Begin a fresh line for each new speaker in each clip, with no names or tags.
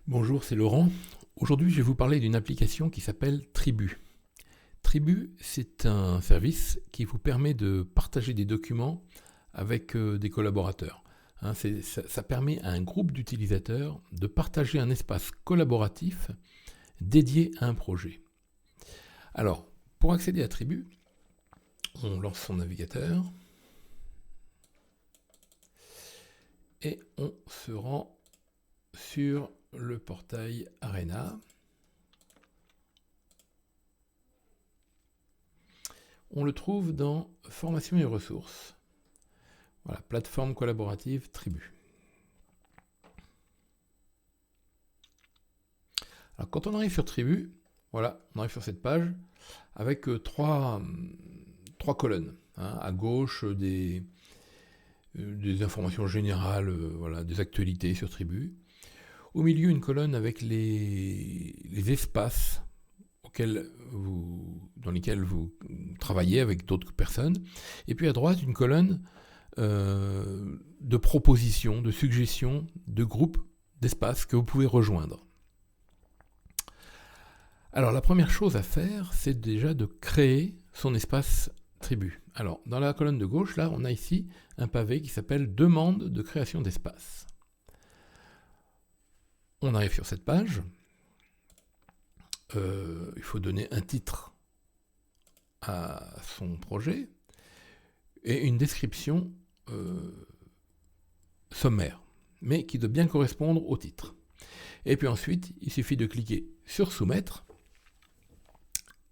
Bonjour, c'est Laurent. Aujourd'hui, je vais vous parler d'une application qui s'appelle Tribu. Tribu, c'est un service qui vous permet de partager des documents avec des collaborateurs. Ça permet à un groupe d'utilisateurs de partager un espace collaboratif dédié à un projet. Alors, pour accéder à Tribu, on lance son navigateur et on se rend sur le portail Arena. On le trouve dans Formation et ressources. Voilà, plateforme collaborative Tribu. Alors quand on arrive sur Tribu, voilà, on arrive sur cette page avec trois colonnes. À gauche, des informations générales, voilà, des actualités sur Tribu. Au milieu, une colonne avec les espaces dans lesquels vous travaillez avec d'autres personnes. Et puis à droite, une colonne de propositions, de suggestions, de groupes, d'espaces que vous pouvez rejoindre. Alors la première chose à faire, c'est déjà de créer son espace Tribu. Alors dans la colonne de gauche, là, on a ici un pavé qui s'appelle Demande de création d'espace. On arrive sur cette page. Il faut donner un titre à son projet et une description sommaire, mais qui doit bien correspondre au titre. Et puis ensuite, il suffit de cliquer sur Soumettre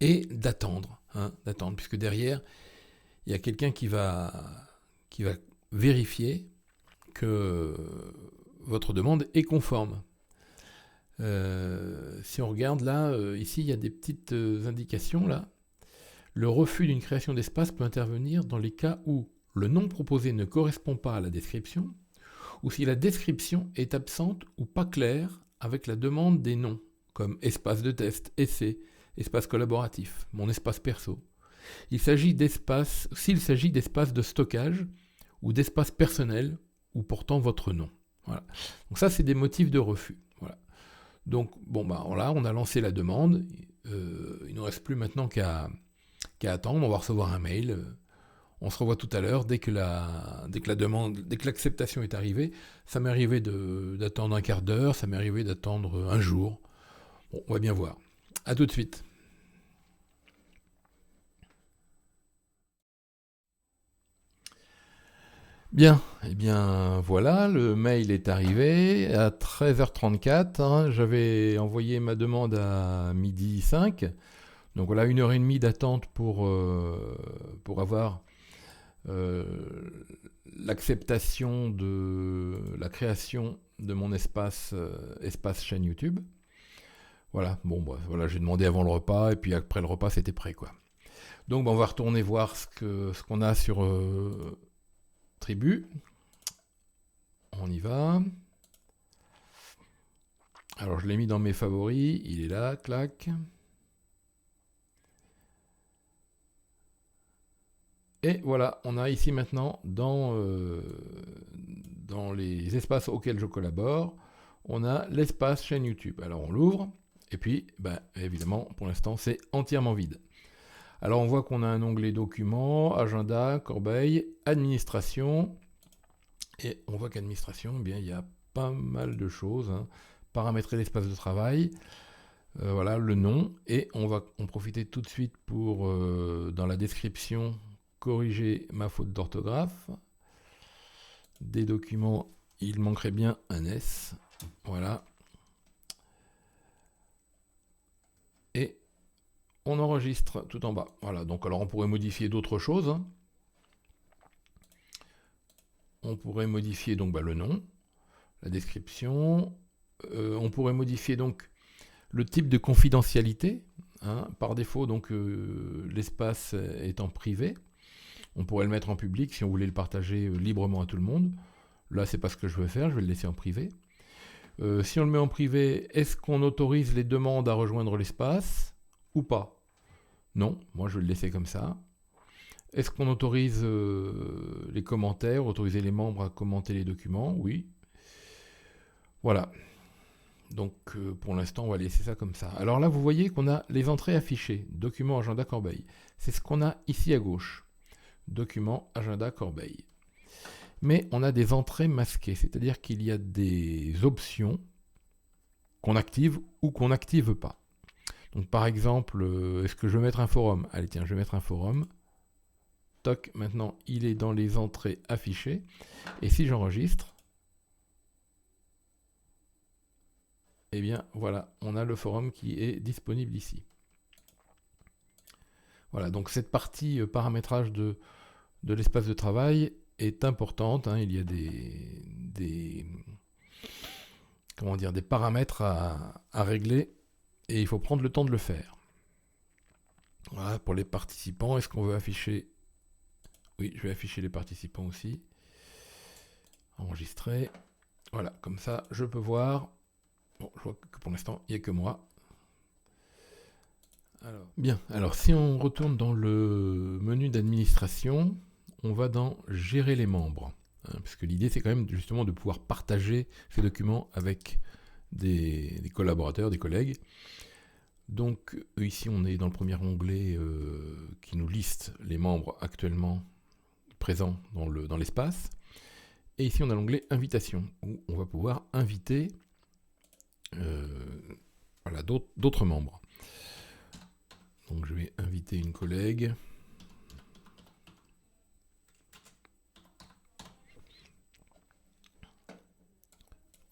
et d'attendre, puisque derrière, il y a quelqu'un qui va vérifier que votre demande est conforme. Si on regarde là, ici, il y a des petites indications là. Le refus d'une création d'espace peut intervenir dans les cas où le nom proposé ne correspond pas à la description, ou si la description est absente ou pas claire avec la demande des noms, comme espace de test, essai, espace collaboratif, mon espace perso. S'il s'agit d'espace de stockage ou d'espace personnel ou portant votre nom. Voilà. Donc ça, c'est des motifs de refus. Voilà. Donc, voilà, on a lancé la demande. Il ne nous reste plus maintenant qu'à attendre. On va recevoir un mail. On se revoit tout à l'heure dès que l'acceptation est arrivée. Ça m'est arrivé d'attendre un quart d'heure, ça m'est arrivé d'attendre un jour. Bon, on va bien voir. À tout de suite. Bien, eh bien voilà, le mail est arrivé à 13h34. J'avais envoyé ma demande à 12h05. Donc voilà, 1h30 d'attente pour avoir l'acceptation de la création de mon espace chaîne YouTube. Voilà, voilà, j'ai demandé avant le repas et puis après le repas c'était prêt quoi. Donc on va retourner voir ce qu'on a sur Tribu. On y va. Alors je l'ai mis dans mes favoris, il est là, clac. Et voilà, on a ici maintenant dans les espaces auxquels je collabore, on a l'espace chaîne YouTube. Alors on l'ouvre, et puis évidemment pour l'instant c'est entièrement vide. Alors on voit qu'on a un onglet documents, agenda, corbeille, administration, et on voit qu'administration, il y a pas mal de choses. Paramétrer l'espace de travail, voilà le nom, et on va en profiter tout de suite pour, dans la description, corriger ma faute d'orthographe. Des documents, il manquerait bien un S. Voilà. Et on enregistre tout en bas. Voilà, donc alors on pourrait modifier d'autres choses. On pourrait modifier donc le nom, la description. On pourrait modifier donc le type de confidentialité. Par défaut, donc l'espace étant privé. On pourrait le mettre en public si on voulait le partager librement à tout le monde. Là, c'est pas ce que je veux faire, je vais le laisser en privé. Si on le met en privé, est-ce qu'on autorise les demandes à rejoindre l'espace ou pas? Non, moi je vais le laisser comme ça. Est-ce qu'on autorise les commentaires, autoriser les membres à commenter les documents? Oui. Voilà. Donc pour l'instant, on va laisser ça comme ça. Alors là, vous voyez qu'on a les entrées affichées. Document, agenda, corbeille. C'est ce qu'on a ici à gauche. Document, agenda, corbeille. Mais on a des entrées masquées, c'est-à-dire qu'il y a des options qu'on active ou qu'on n'active pas. Donc par exemple, est-ce que je veux mettre un forum? Allez tiens, je vais mettre un forum. Toc, maintenant il est dans les entrées affichées. Et si j'enregistre, eh bien voilà, on a le forum qui est disponible ici. Voilà, donc cette partie paramétrage de l'espace de travail est importante. Hein. Il y a des paramètres à régler et il faut prendre le temps de le faire. Voilà, pour les participants, est-ce qu'on veut afficher? Oui, je vais afficher les participants aussi. Enregistrer. Voilà, comme ça, je peux voir. Bon, je vois que pour l'instant, il n'y a que moi. Bien, alors si on retourne dans le menu d'administration, on va dans Gérer les membres. Hein, parce que l'idée, c'est quand même justement de pouvoir partager ces documents avec des collaborateurs, des collègues. Donc ici, on est dans le premier onglet qui nous liste les membres actuellement présents dans l'espace. Et ici, on a l'onglet Invitation, où on va pouvoir inviter voilà, d'autres membres. Donc je vais inviter une collègue.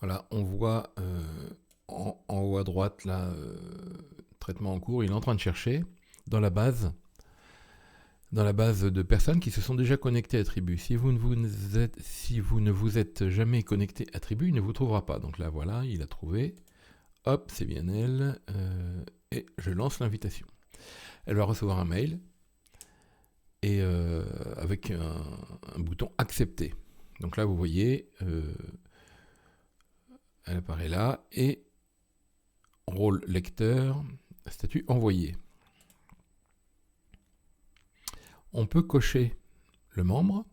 Voilà, on voit en haut à droite, là, traitement en cours, il est en train de chercher dans la base de personnes qui se sont déjà connectées à Tribu. Si vous ne vous êtes jamais connecté à Tribu, il ne vous trouvera pas. Donc là, voilà, il a trouvé. Hop, c'est bien elle. Et je lance l'invitation. Elle va recevoir un mail et avec un bouton accepter. Donc là, vous voyez, elle apparaît là et rôle lecteur, statut envoyé. On peut cocher le membre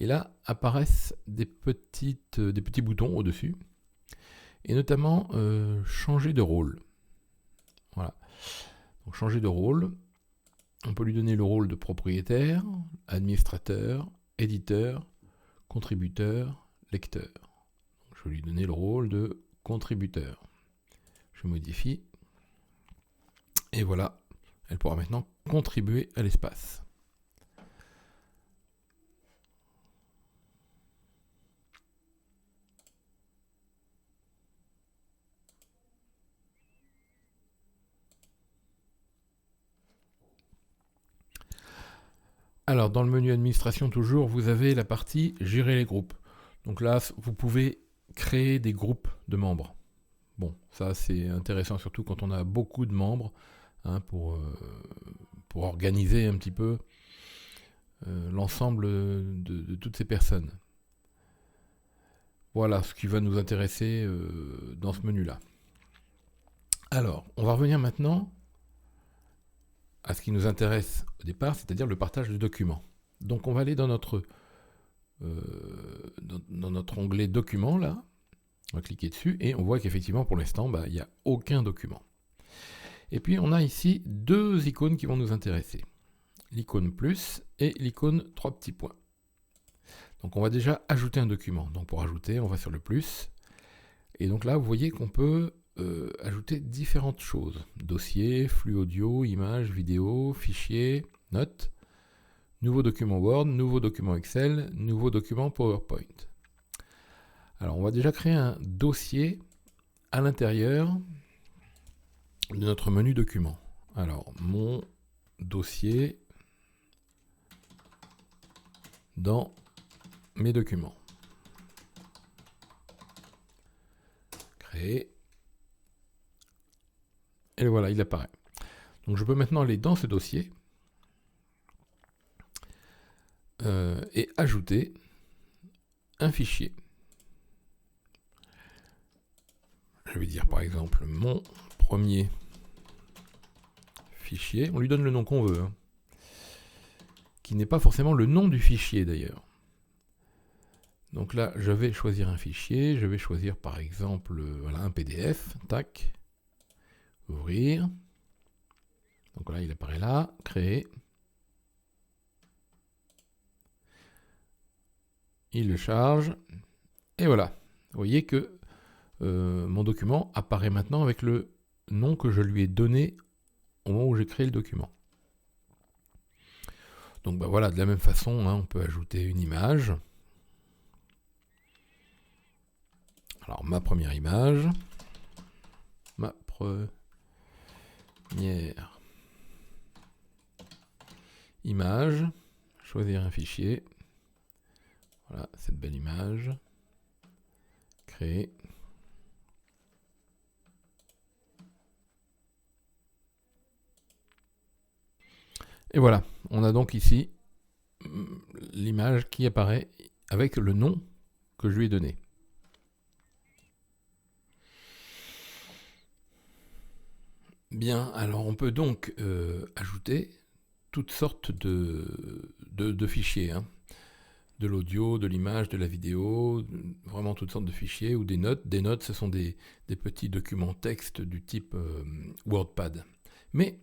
et là apparaissent des petits boutons au-dessus et notamment changer de rôle. Voilà. Donc changer de rôle, on peut lui donner le rôle de propriétaire, administrateur, éditeur, contributeur, lecteur. Donc, je vais lui donner le rôle de contributeur. Je modifie. Et voilà, elle pourra maintenant contribuer à l'espace. Alors, dans le menu administration, toujours, vous avez la partie gérer les groupes. Donc là, vous pouvez créer des groupes de membres. Bon, ça c'est intéressant, surtout quand on a beaucoup de membres, hein, pour organiser un petit peu l'ensemble de toutes ces personnes. Voilà ce qui va nous intéresser dans ce menu-là. Alors, on va revenir maintenant à ce qui nous intéresse au départ, c'est-à-dire le partage de documents. Donc on va aller dans notre onglet documents, là, on va cliquer dessus, et on voit qu'effectivement, pour l'instant, il n'y a aucun document. Et puis on a ici deux icônes qui vont nous intéresser. L'icône plus et l'icône 3 petits points. Donc on va déjà ajouter un document. Donc pour ajouter, on va sur le plus. Et donc là, vous voyez qu'on peut ajouter différentes choses. Dossier, flux audio, images, vidéo, fichiers, notes, nouveau document Word, nouveau document Excel, nouveau document PowerPoint. Alors on va déjà créer un dossier à l'intérieur de notre menu document. Alors mon dossier dans mes documents. Créer. Et voilà, il apparaît. Donc je peux maintenant aller dans ce dossier et ajouter un fichier. Je vais dire par exemple mon premier fichier. On lui donne le nom qu'on veut, hein, qui n'est pas forcément le nom du fichier d'ailleurs. Donc là, je vais choisir un fichier. Je vais choisir par exemple voilà, un PDF. Tac. Ouvrir. Donc là, il apparaît là. Créer. Il le charge. Et voilà. Vous voyez que mon document apparaît maintenant avec le nom que je lui ai donné au moment où j'ai créé le document. Donc bah voilà, de la même façon, hein, on peut ajouter une image. Alors ma première image, choisir un fichier, voilà cette belle image, créer. Et voilà, on a donc ici l'image qui apparaît avec le nom que je lui ai donné. Bien, alors on peut donc ajouter toutes sortes de fichiers, hein. De l'audio, de l'image, de la vidéo, vraiment toutes sortes de fichiers, ou des notes. Des notes, ce sont des petits documents texte du type WordPad. Mais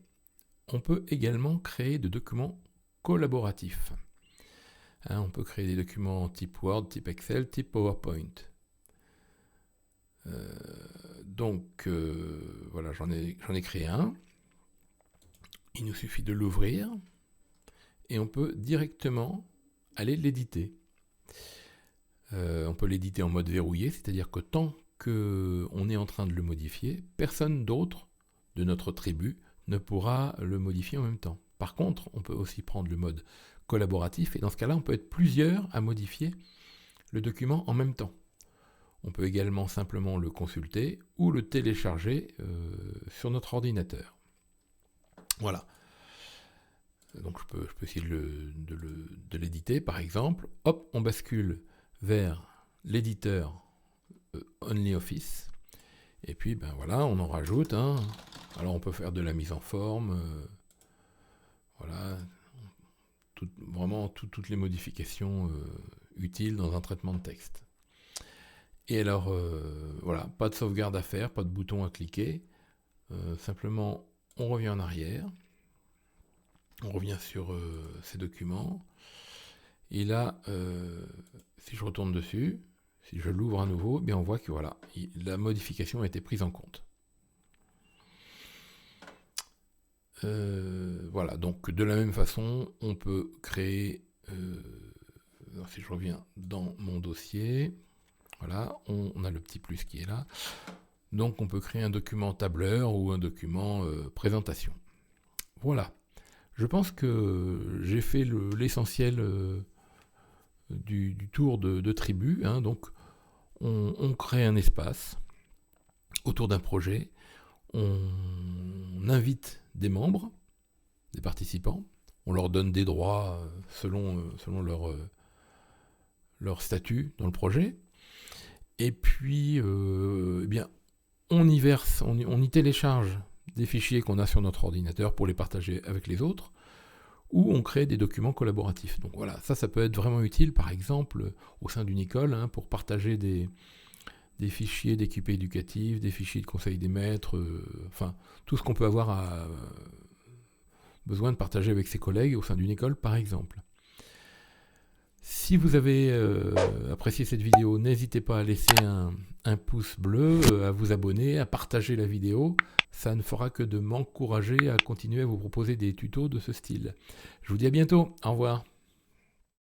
on peut également créer des documents collaboratifs. Hein, on peut créer des documents type Word, type Excel, type PowerPoint. Donc voilà, j'en ai créé un. Il nous suffit de l'ouvrir et on peut directement aller l'éditer. On peut l'éditer en mode verrouillé, c'est-à-dire que tant qu'on est en train de le modifier, personne d'autre de notre tribu ne pourra le modifier en même temps. Par contre, on peut aussi prendre le mode collaboratif et dans ce cas-là, on peut être plusieurs à modifier le document en même temps. On peut également simplement le consulter ou le télécharger sur notre ordinateur. Voilà. Donc je peux essayer de l'éditer par exemple. Hop, on bascule vers l'éditeur OnlyOffice. Et puis ben voilà, on en rajoute. Hein. Alors on peut faire de la mise en forme. Voilà. Vraiment toutes les modifications utiles dans un traitement de texte. Et alors voilà, pas de sauvegarde à faire, pas de bouton à cliquer. Simplement on revient en arrière. On revient sur ces documents. Et là, si je retourne dessus, si je l'ouvre à nouveau, bien on voit que voilà, la modification a été prise en compte. Voilà, donc de la même façon, on peut créer, si je reviens dans mon dossier, voilà, on a le petit plus qui est là. Donc on peut créer un document tableur ou un document présentation. Voilà. Je pense que j'ai fait l'essentiel du tour de tribu. Hein. Donc, on crée un espace autour d'un projet. On invite des membres, des participants. On leur donne des droits selon leur statut dans le projet. Et puis, eh bien, on y verse, on y télécharge des fichiers qu'on a sur notre ordinateur pour les partager avec les autres, ou on crée des documents collaboratifs. Donc voilà, ça peut être vraiment utile, par exemple, au sein d'une école, hein, pour partager des fichiers d'équipe éducative, des fichiers de conseil des maîtres, enfin, tout ce qu'on peut avoir besoin de partager avec ses collègues au sein d'une école, par exemple. Si vous avez apprécié cette vidéo, n'hésitez pas à laisser un pouce bleu, à vous abonner, à partager la vidéo. Ça ne fera que de m'encourager à continuer à vous proposer des tutos de ce style. Je vous dis à bientôt. Au revoir.